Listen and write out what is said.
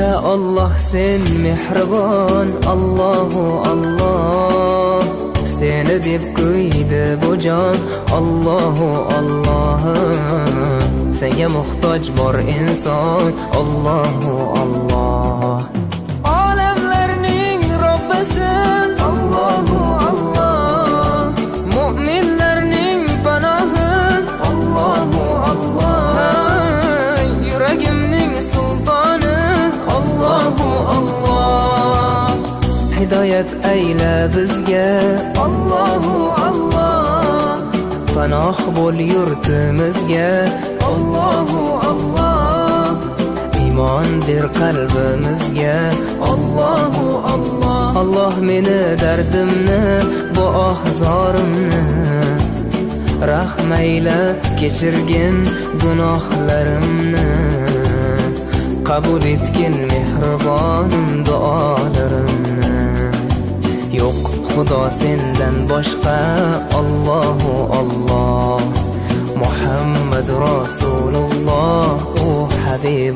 Ya Allah sen mehribon, Allahu Allah. Seni deb qo'ydi bu jon, Allahu Allah. Senga muhtoj bor inson, Allahu Allah. Olamlarning Robbisin, Allahu Allah. Mu'minlarning panohi, Allahu Allah. Yuragimning sultoni, Allahu Allah. Hidoyat ayla bizga, Allahu Allah. Panoh bo'l yurtimizga, Allahu Allah. Iymon ber qalbimizga, Allahu Allah. Allah meni dardimni, bu ohzorimni rahmayla kechirgin gunohlarimni. Qabul etgin mehribonim duolarimni. Yo'q Xudo sendan boshqa, Allahu Allah. Muhammad Rasululloh, o Habib